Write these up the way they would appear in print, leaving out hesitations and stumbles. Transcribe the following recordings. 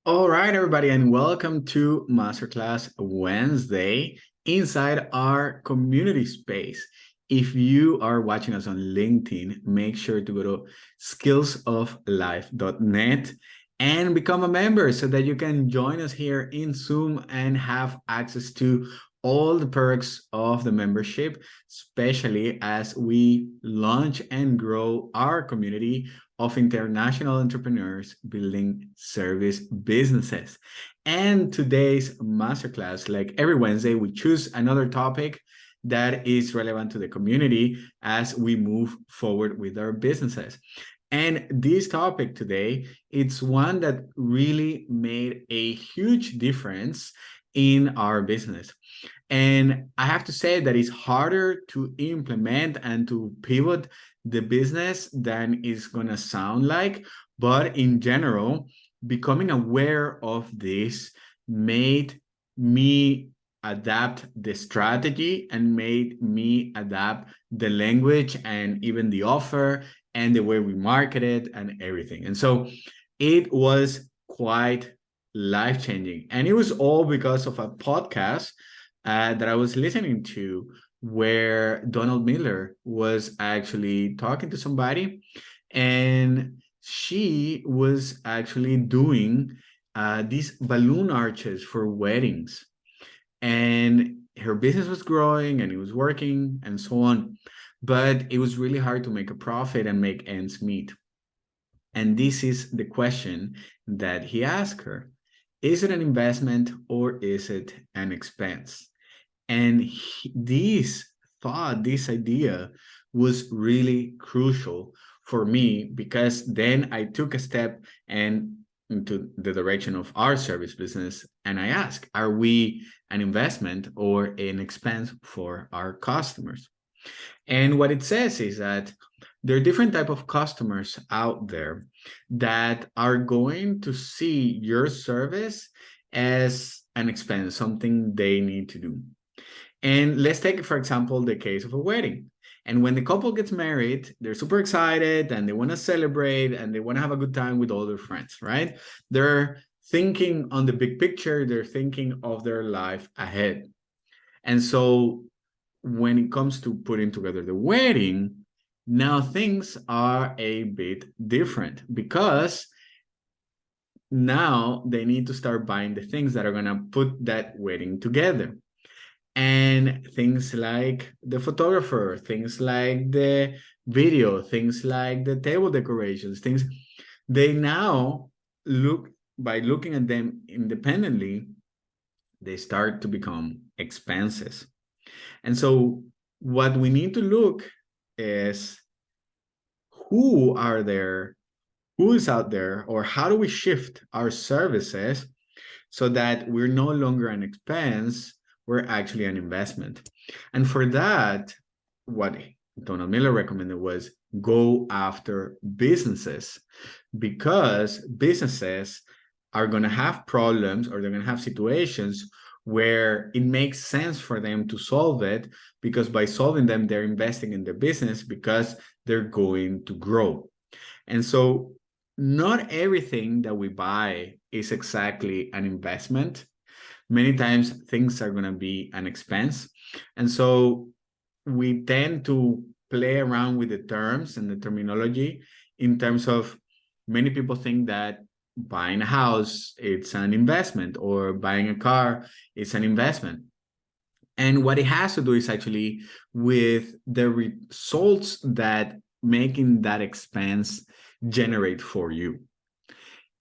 All right, everybody, and welcome to Masterclass Wednesday inside our community space. If you are watching us on LinkedIn, make sure to go to skillsoflife.net and become a member so that you can join us here in Zoom and have access to all the perks of the membership, especially as we launch and grow our community of international entrepreneurs building service businesses. And today's masterclass, like every Wednesday, we choose another topic that is relevant to the community as we move forward with our businesses. And this topic today, it's one that really made a huge difference in our business. And I have to say that it's harder to implement and to pivot the business than it's going to sound like. But in general, becoming aware of this made me adapt the strategy and made me adapt the language and even the offer and the way we market it and everything. And so it was quite life-changing. And it was all because of a podcast that I was listening to where Donald Miller was actually talking to somebody, and she was actually doing these balloon arches for weddings. And her business was growing and it was working and so on. But it was really hard to make a profit and make ends meet. And this is the question that he asked her. Is it an investment or is it an expense? And this idea was really crucial for me because then I took a step and into the direction of our service business and I asked, are we an investment or an expense for our customers? And what it says is that there are different type of customers out there that are going to see your service as an expense, something they need to do. And let's take, for example, the case of a wedding. And when the couple gets married, they're super excited and they want to celebrate and they want to have a good time with all their friends, right? They're thinking on the big picture, they're thinking of their life ahead. And so when it comes to putting together the wedding, now things are a bit different because now they need to start buying the things that are going to put that wedding together. And things like the photographer, things like the video, things like the table decorations, things they now look by looking at them independently, they start to become expenses. And so what we need to look is who are there, who is out there, or how do we shift our services so that we're no longer an expense, we're actually an investment. And for that, what Donald Miller recommended was go after businesses because businesses are going to have problems or they're going to have situations where it makes sense for them to solve it because by solving them, they're investing in their business because they're going to grow. And so not everything that we buy is exactly an investment. Many times things are going to be an expense. And so we tend to play around with the terms and the terminology in terms of many people think that buying a house, it's an investment, or buying a car, it's an investment. And what it has to do is actually with the results that making that expense generate for you.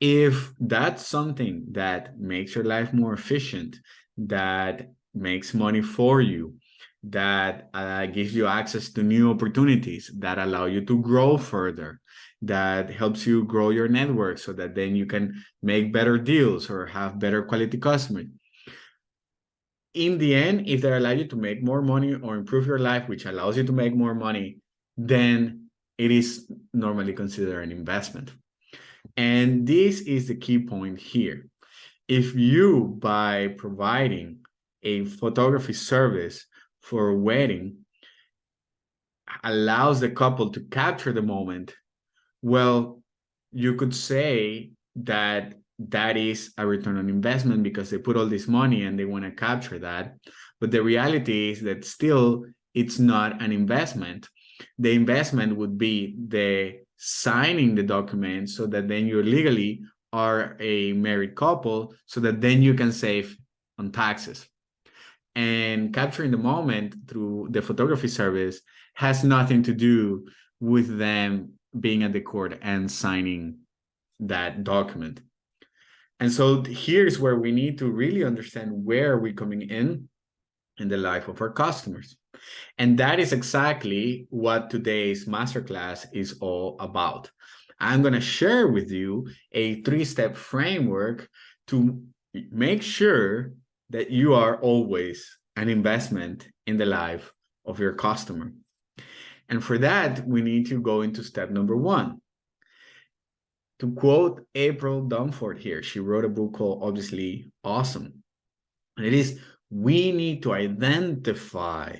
If that's something that makes your life more efficient, that makes money for you, that gives you access to new opportunities, that allow you to grow further, that helps you grow your network so that then you can make better deals or have better quality customers. In the end, if they allow you to make more money or improve your life, which allows you to make more money, then it is normally considered an investment. And this is the key point here. If you, by providing a photography service for a wedding, allows the couple to capture the moment, well, you could say that that is a return on investment because they put all this money and they want to capture that. But the reality is that still it's not an investment. The investment would be the signing the document so that then you legally are a married couple, so that then you can save on taxes. And capturing the moment through the photography service has nothing to do with them being at the court and signing that document. And so here's where we need to really understand where we're coming in the life of our customers. And that is exactly what today's masterclass is all about. I'm going to share with you a 3-step framework to make sure that you are always an investment in the life of your customer. And for that, we need to go into step number 1. To quote April Dunford here, she wrote a book called Obviously Awesome. And it is, we need to identify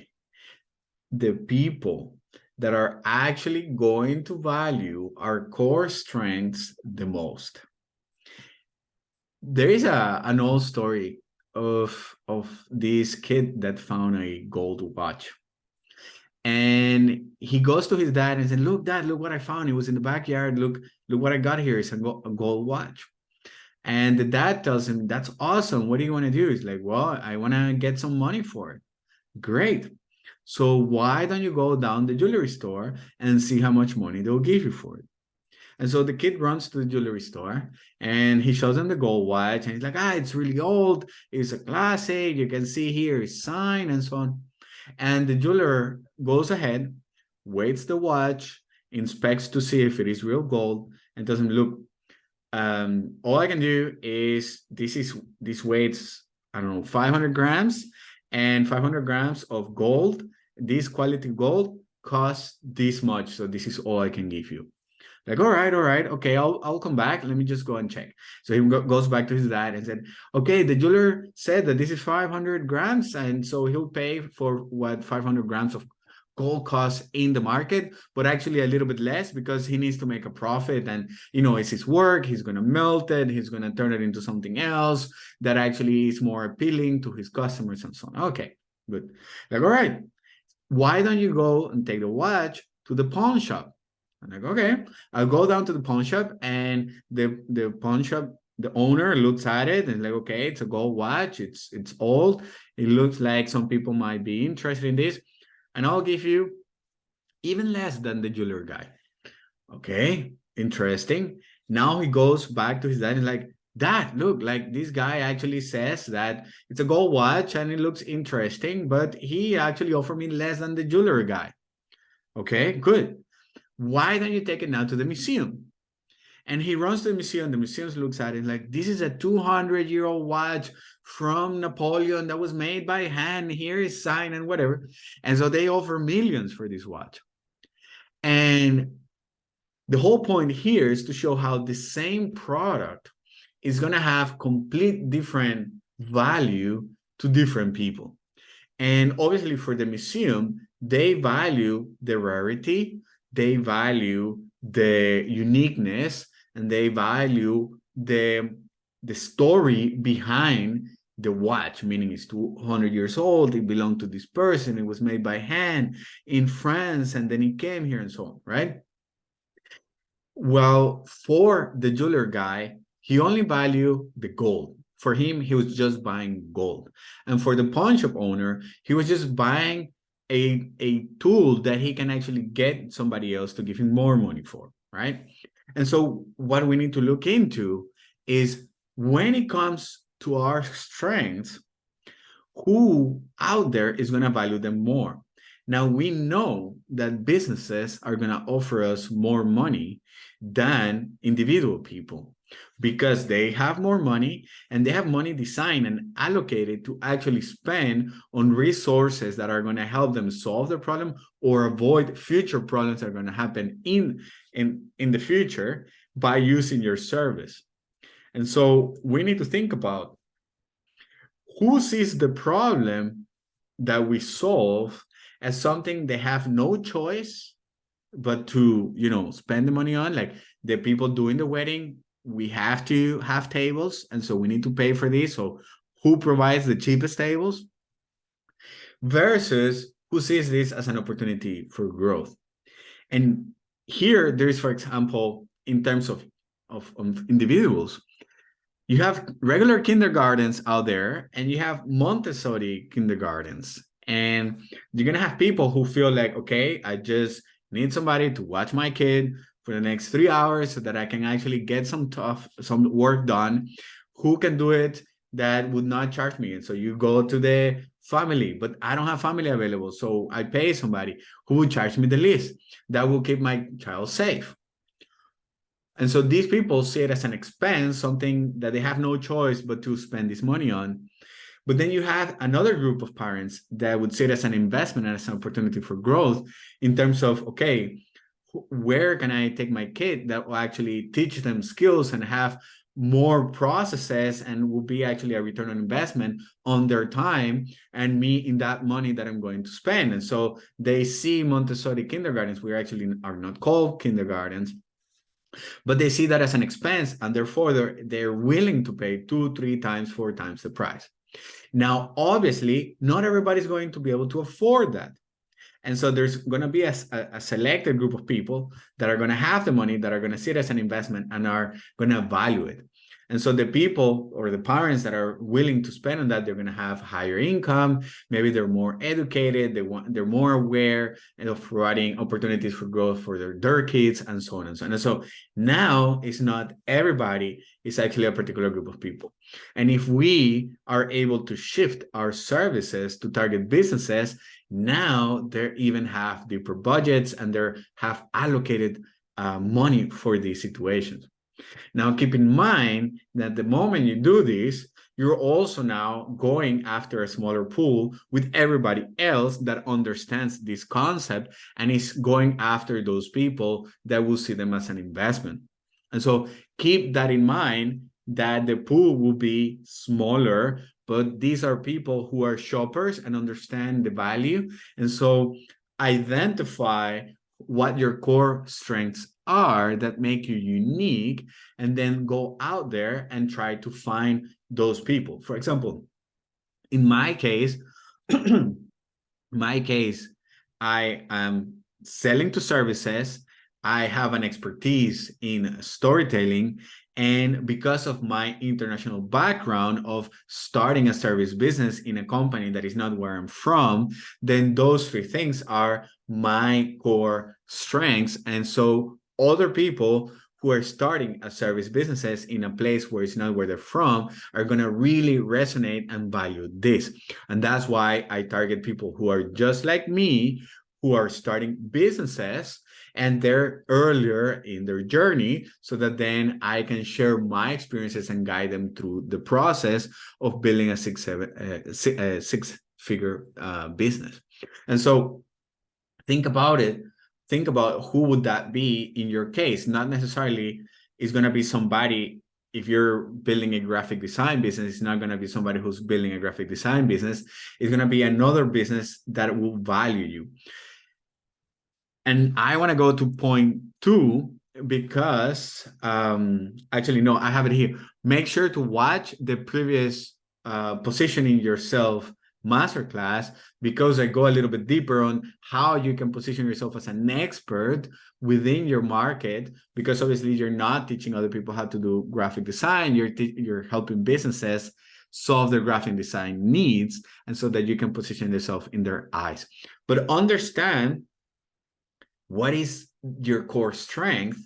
the people that are actually going to value our core strengths the most. There is an old story of this kid that found a gold watch. And he goes to his dad and said, look, Dad, look what I found. It was in the backyard. Look what I got here. It's a gold watch. And the dad tells him, that's awesome. What do you want to do? He's like, well, I want to get some money for it. Great. So why don't you go down the jewelry store and see how much money they'll give you for it? And so the kid runs to the jewelry store and he shows them the gold watch. And he's like, it's really old. It's a classic. You can see here it's signed and so on. And the jeweler goes ahead, weights the watch, inspects to see if it is real gold, and tells him, look, all I can do is this weighs, I don't know, 500 grams, and 500 grams of gold, this quality gold costs this much. So this is all I can give you. Like, all right, okay, I'll come back. Let me just go and check. So he goes back to his dad and said, okay, the jeweler said that this is 500 grams. And so he'll pay for what 500 grams of gold costs in the market, but actually a little bit less because he needs to make a profit. And, it's his work. He's going to melt it. He's going to turn it into something else that actually is more appealing to his customers and so on. Okay, good. Like, all right, why don't you go and take the watch to the pawn shop? I'm like, okay, I'll go down to the pawn shop, and the pawn shop, the owner looks at it and like, okay, it's a gold watch. It's old. It looks like some people might be interested in this. And I'll give you even less than the jeweler guy. Okay, interesting. Now he goes back to his dad and like, Dad, look, like this guy actually says that it's a gold watch and it looks interesting, but he actually offered me less than the jeweler guy. Okay, good. Why don't you take it now to the museum? And he runs to the museum. The museum looks at it like, this is a 200-year-old watch from Napoleon that was made by hand. Here is signed and whatever. And so they offer millions for this watch. And the whole point here is to show how the same product is going to have complete different value to different people. And obviously for the museum, they value the rarity, they value the uniqueness, and they value the story behind the watch, meaning it's 200 years old, it belonged to this person, it was made by hand in France, and then it came here and so on, right? Well, for the jeweler guy, he only valued the gold. For him, he was just buying gold. And for the pawn shop owner, he was just buying a tool that he can actually get somebody else to give him more money for, right? And so what we need to look into is when it comes to our strengths, who out there is going to value them more? Now, we know that businesses are going to offer us more money than individual people because they have more money and they have money designed and allocated to actually spend on resources that are going to help them solve the problem or avoid future problems that are going to happen in the future by using your service. And so we need to think about who sees the problem that we solve as something they have no choice but to, spend the money on, like the people doing the wedding, we have to have tables, and so we need to pay for these. So who provides the cheapest tables versus who sees this as an opportunity for growth? And here there's, for example, in terms of individuals, you have regular kindergartens out there and you have Montessori kindergartens. And you're going to have people who feel like, okay, I just need somebody to watch my kid for the next 3 hours so that I can actually get some work done. Who can do it that would not charge me? And so you go to the family, but I don't have family available. So I pay somebody who would charge me the least. That will keep my child safe. And so these people see it as an expense, something that they have no choice but to spend this money on. But then you have another group of parents that would see it as an investment and as an opportunity for growth in terms of, okay, where can I take my kid that will actually teach them skills and have more processes and will be actually a return on investment on their time and me in that money that I'm going to spend. And so they see Montessori kindergartens, we actually are not called kindergartens, but they see that as an expense, and therefore they're willing to pay 2, 3 times, 4 times the price. Now, obviously, not everybody's going to be able to afford that. And so there's going to be a selected group of people that are going to have the money, that are going to see it as an investment and are going to value it. And so the people or the parents that are willing to spend on that, they're going to have higher income. Maybe they're more educated. They're more aware of providing opportunities for growth for their kids and so on and so on. And so now it's not everybody, it's actually a particular group of people. And if we are able to shift our services to target businesses, now they even have deeper budgets and they have allocated money for these situations. Now, keep in mind that the moment you do this, you're also now going after a smaller pool with everybody else that understands this concept and is going after those people that will see them as an investment. And so keep that in mind, that the pool will be smaller, but these are people who are shoppers and understand the value. And so identify what your core strengths are that make you unique, and then go out there and try to find those people. For example, in my case, I am selling to services. I have an expertise in storytelling. And because of my international background of starting a service business in a company that is not where I'm from, then those 3 things are my core strengths. And so other people who are starting a service businesses in a place where it's not where they're from are going to really resonate and value this. And that's why I target people who are just like me, who are starting businesses and they're earlier in their journey, so that then I can share my experiences and guide them through the process of building a six-figure business. And so think about it. Think about who would that be in your case. Not necessarily is going to be somebody. If you're building a graphic design business, it's not going to be somebody who's building a graphic design business. It's going to be another business that will value you. And I want to go to point 2 because actually, no, I have it here. Make sure to watch the previous Positioning Yourself masterclass, because I go a little bit deeper on how you can position yourself as an expert within your market, because obviously you're not teaching other people how to do graphic design. You're helping businesses solve their graphic design needs, and so that you can position yourself in their eyes. But understand what is your core strength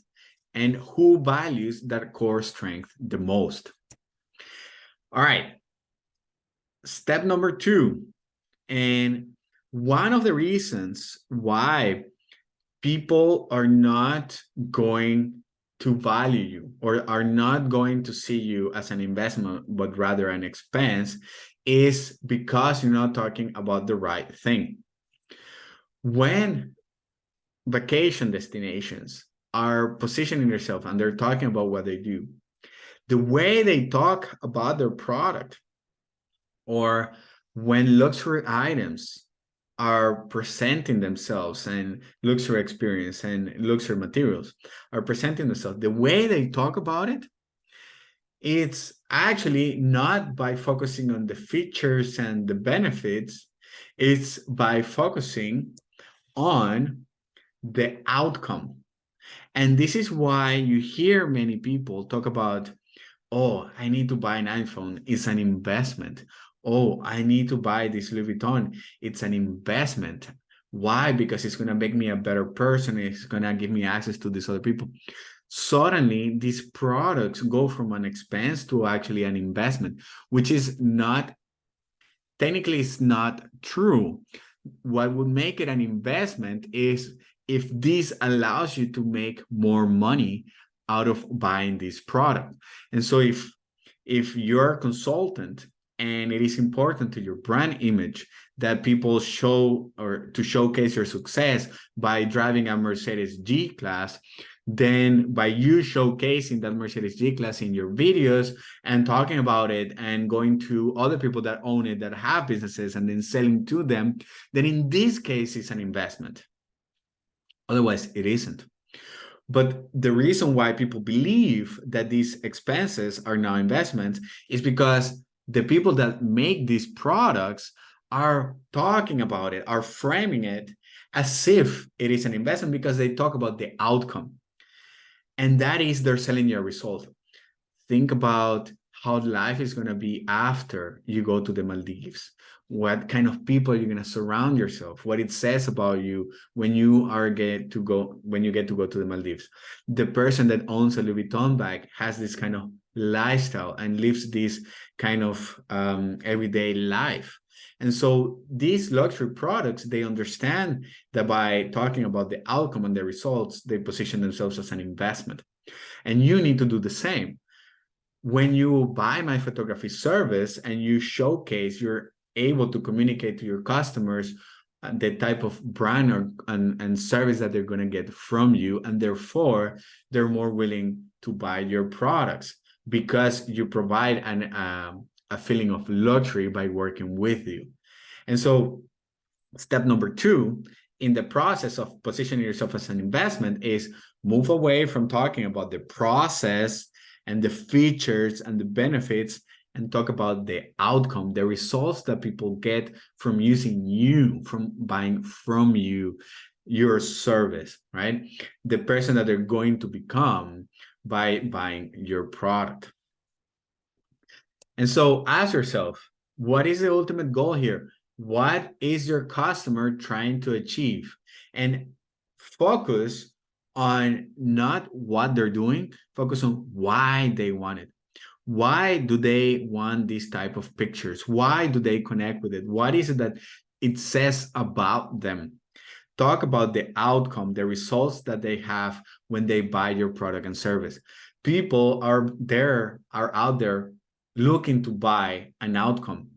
and who values that core strength the most. All right. Step number 2. And one of the reasons why people are not going to value you or are not going to see you as an investment, but rather an expense, is because you're not talking about the right thing. When vacation destinations are positioning themselves and they're talking about what they do, the way they talk about their product, or when luxury items are presenting themselves and luxury experience and luxury materials are presenting themselves, the way they talk about it It's actually not by focusing on the features and the benefits, it's by focusing on the outcome. And this is why you hear many people talk about, oh, I need to buy an iPhone, it's an investment. Oh, I need to buy this Louis Vuitton, it's an investment. Why? Because it's going to make me a better person, it's going to give me access to these other people. Suddenly these products go from an expense to actually an investment, which is not, technically it's not true. What would make it an investment is if this allows you to make more money out of buying this product. And so if you're a consultant and it is important to your brand image that people show or to showcase your success by driving a Mercedes G-Class, then by you showcasing that Mercedes G-Class in your videos and talking about it and going to other people that own it, that have businesses, and then selling to them, then in this case, it's an investment. Otherwise, it isn't. But the reason why people believe that these expenses are now investments is because the people that make these products are talking about it, are framing it as if it is an investment because they talk about the outcome. And that is they're selling you a result. Think about how life is going to be after you go to the Maldives. What kind of people you're going to surround yourself, what it says about you when you get to go to the Maldives. The person that owns a Louis Vuitton bag has this kind of lifestyle and lives this kind of everyday life. And so these luxury products, they understand that by talking about the outcome and the results, they position themselves as an investment. And you need to do the same. When you buy my photography service and you showcase, you're able to communicate to your customers the type of brand and service that they're going to get from you. And therefore, they're more willing to buy your products because you provide a feeling of luxury by working with you. And so step number 2 in the process of positioning yourself as an investment is move away from talking about the process and the features and the benefits and talk about the outcome, the results that people get from using you, from buying from you, your service, right? The person that they're going to become by buying your product. And so ask yourself, what is the ultimate goal here? What is your customer trying to achieve? And focus on not what they're doing, focus on why they want it. Why do they want these type of pictures? Why do they connect with it? What is it that it says about them? Talk about the outcome, the results that they have when they buy your product and service. People are out there looking to buy an outcome.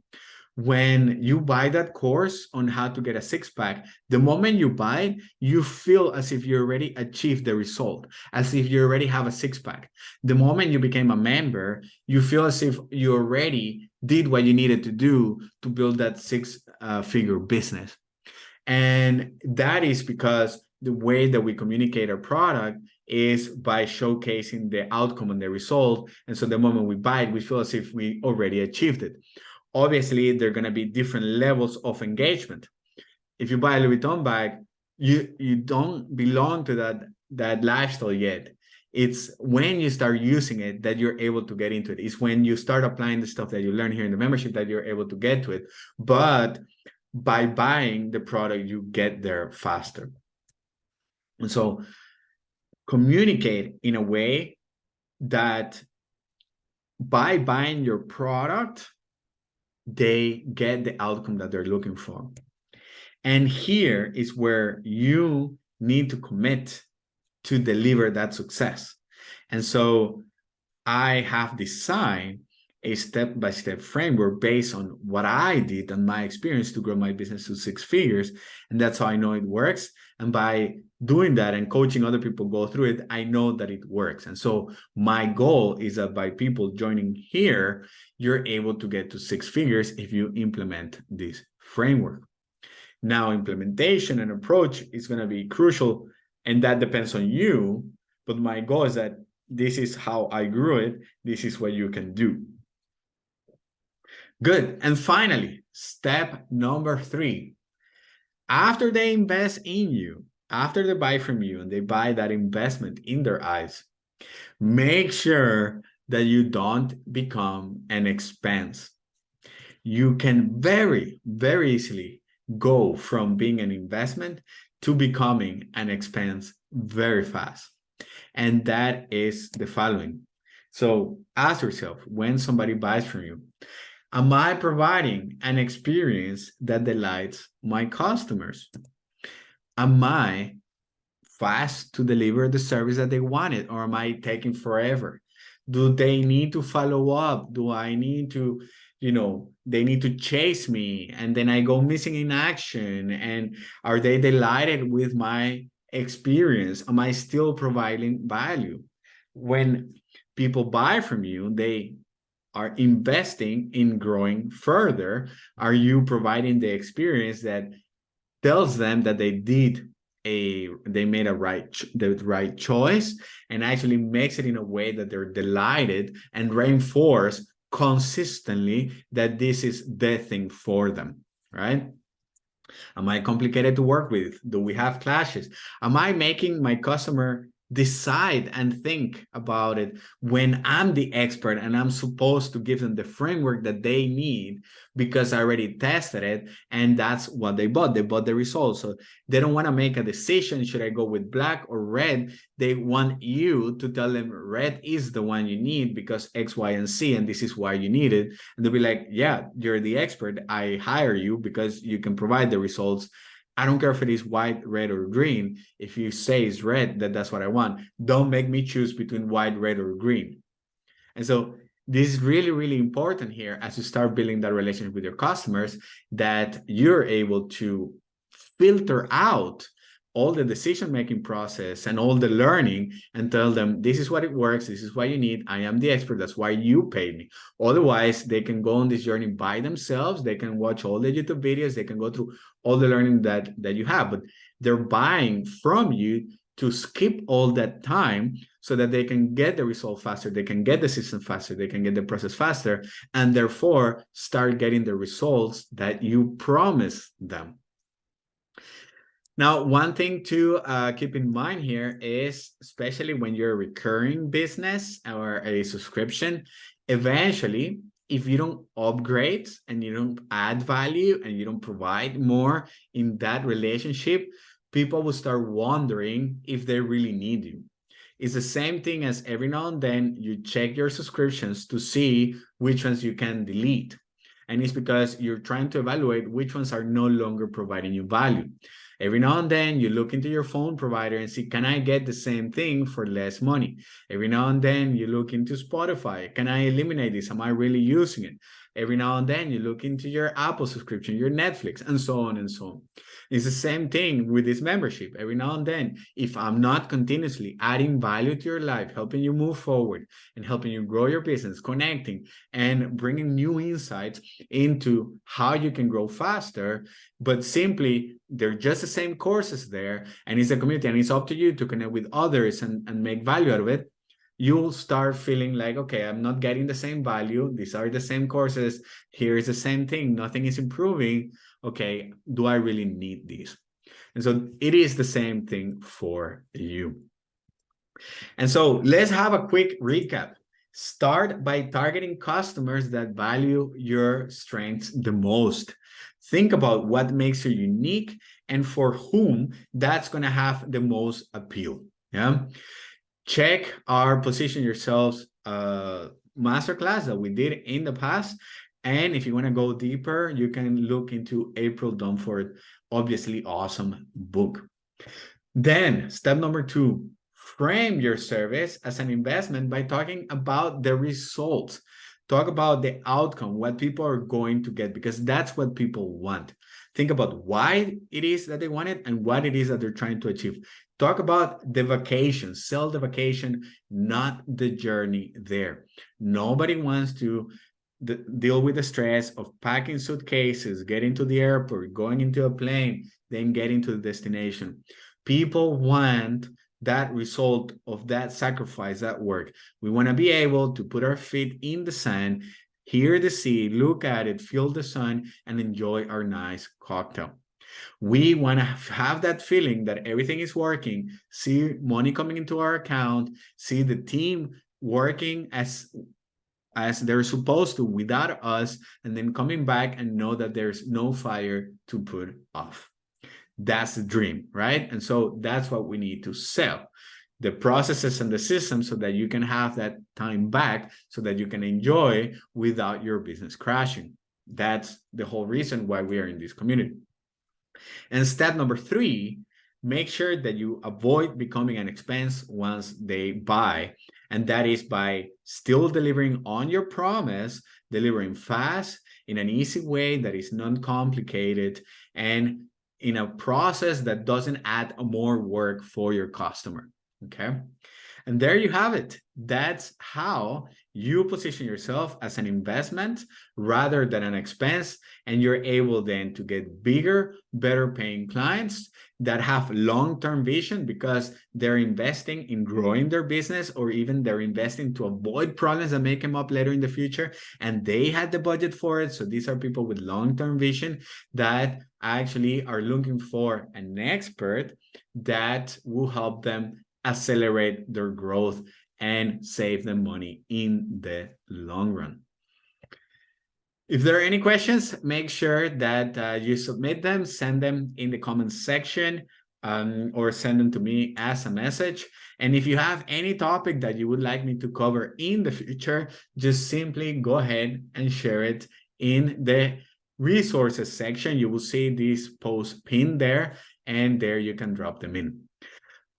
When you buy that course on how to get a six-pack, the moment you buy it, you feel as if you already achieved the result, as if you already have a six-pack. The moment you became a member, you feel as if you already did what you needed to do to build that six-figure business. And that is because the way that we communicate our product is by showcasing the outcome and the result. And so the moment we buy it, we feel as if we already achieved it. Obviously, there are going to be different levels of engagement. If you buy a Louis Vuitton bag, you don't belong to that lifestyle yet. It's when you start using it that you're able to get into it. It's when you start applying the stuff that you learn here in the membership that you're able to get to it. But by buying the product, you get there faster. And so communicate in a way that by buying your product, they get the outcome that they're looking for. And here is where you need to commit to deliver that success. And so I have designed a step-by-step framework based on what I did and my experience to grow my business to 6 figures. And that's how I know it works. And by doing that and coaching other people go through it, I know that it works. And so my goal is that by people joining here, you're able to get to 6 figures if you implement this framework. Now, implementation and approach is going to be crucial, and that depends on you. But my goal is that this is how I grew it. This is what you can do. Good. And finally, step number 3. After they invest in you, after they buy from you and they buy that investment in their eyes, make sure that you don't become an expense. You can very, very easily go from being an investment to becoming an expense very fast. And that is the following. So ask yourself, when somebody buys from you, am I providing an experience that delights my customers? Am I fast to deliver the service that they wanted, or am I taking forever? Do they need to follow up? Do I need to, they need to chase me and then I go missing in action? And are they delighted with my experience? Am I still providing value? When people buy from you, they are investing in growing further. Are you providing the experience that tells them that they made the right choice, and actually makes it in a way that they're delighted and reinforce consistently that this is the thing for them, right? Am I complicated to work with? Do we have clashes? Am I making my customer decide and think about it when I'm the expert and I'm supposed to give them the framework that they need because I already tested it and that's what they bought? They bought the results. So they don't want to make a decision. Should I go with black or red? They want you to tell them red is the one you need because X, Y, and Z, and this is why you need it. And they'll be like, yeah, you're the expert. I hire you because you can provide the results. I don't care if it is white, red, or green. If you say it's red, that's what I want. Don't make me choose between white, red, or green. And so this is really, really important here as you start building that relationship with your customers, that you're able to filter out all the decision-making process and all the learning and tell them, this is what it works, this is what you need, I am the expert, that's why you pay me. Otherwise, they can go on this journey by themselves, they can watch all the YouTube videos, they can go through all the learning that you have, but they're buying from you to skip all that time so that they can get the result faster, they can get the system faster, they can get the process faster, and therefore start getting the results that you promised them. Now, one thing to keep in mind here is, especially when you're a recurring business or a subscription, eventually, if you don't upgrade and you don't add value and you don't provide more in that relationship, people will start wondering if they really need you. It's the same thing as every now and then you check your subscriptions to see which ones you can delete. And it's because you're trying to evaluate which ones are no longer providing you value. Every now and then you look into your phone provider and see, can I get the same thing for less money? Every now and then you look into Spotify. Can I eliminate this? Am I really using it? Every now and then you look into your Apple subscription, your Netflix, and so on and so on. It's the same thing with this membership. Every now and then, if I'm not continuously adding value to your life, helping you move forward and helping you grow your business, connecting and bringing new insights into how you can grow faster, but simply they're just the same courses there and it's a community and it's up to you to connect with others and make value out of it, you'll start feeling like, okay, I'm not getting the same value. These are the same courses. Here is the same thing. Nothing is improving. Okay, do I really need this? And so it is the same thing for you. And so let's have a quick recap. Start by targeting customers that value your strengths the most. Think about what makes you unique and for whom that's going to have the most appeal. Yeah. Check our Position Yourselves masterclass that we did in the past. And if you want to go deeper, you can look into April Dunford, obviously awesome book. Then step number 2, frame your service as an investment by talking about the results. Talk about the outcome, what people are going to get, because that's what people want. Think about why it is that they want it and what it is that they're trying to achieve. Talk about the vacation, sell the vacation, not the journey there. Nobody wants to deal with the stress of packing suitcases, getting to the airport, going into a plane, then getting to the destination. People want that result of that sacrifice, that work. We want to be able to put our feet in the sand, hear the sea, look at it, feel the sun, and enjoy our nice cocktail. We want to have that feeling that everything is working, see money coming into our account, see the team working as they're supposed to without us, and then coming back and know that there's no fire to put off. That's the dream, right? And so that's what we need to sell, the processes and the systems, so that you can have that time back, so that you can enjoy without your business crashing. That's the whole reason why we are in this community. And step number 3, make sure that you avoid becoming an expense once they buy. And that is by still delivering on your promise, delivering fast, in an easy way that is non-complicated, and in a process that doesn't add more work for your customer. Okay. And there you have it. That's how you position yourself as an investment rather than an expense. And you're able then to get bigger, better paying clients that have long-term vision, because they're investing in growing their business, or even they're investing to avoid problems that may come up later in the future, and they had the budget for it. So these are people with long-term vision that actually are looking for an expert that will help them accelerate their growth and save them money in the long run. If there are any questions, make sure that you submit them, send them in the comments section, or send them to me as a message. And if you have any topic that you would like me to cover in the future, just simply go ahead and share it in the resources section. You will see these posts pinned there, and there you can drop them in.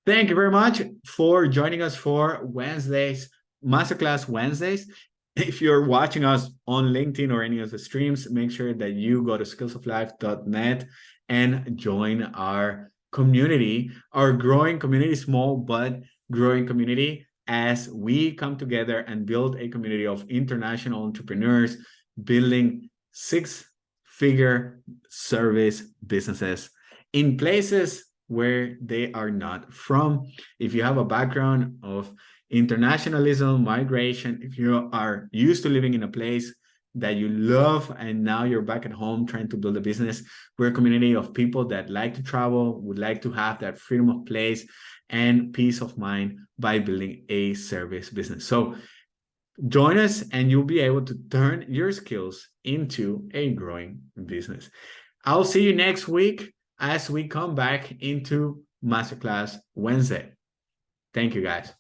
Thank you very much for joining us for Wednesdays, Masterclass Wednesdays. If you're watching us on LinkedIn or any of the streams, make sure that you go to skillsoflife.net and join our community, our growing community, small but growing community, as we come together and build a community of international entrepreneurs building 6-figure service businesses in places where they are not from. If you have a background of internationalism, migration, if you are used to living in a place that you love and now you're back at home trying to build a business, we're a community of people that like to travel, would like to have that freedom of place and peace of mind by building a service business. So join us and you'll be able to turn your skills into a growing business. I'll see you next week as we come back into Masterclass Wednesday. Thank you, guys.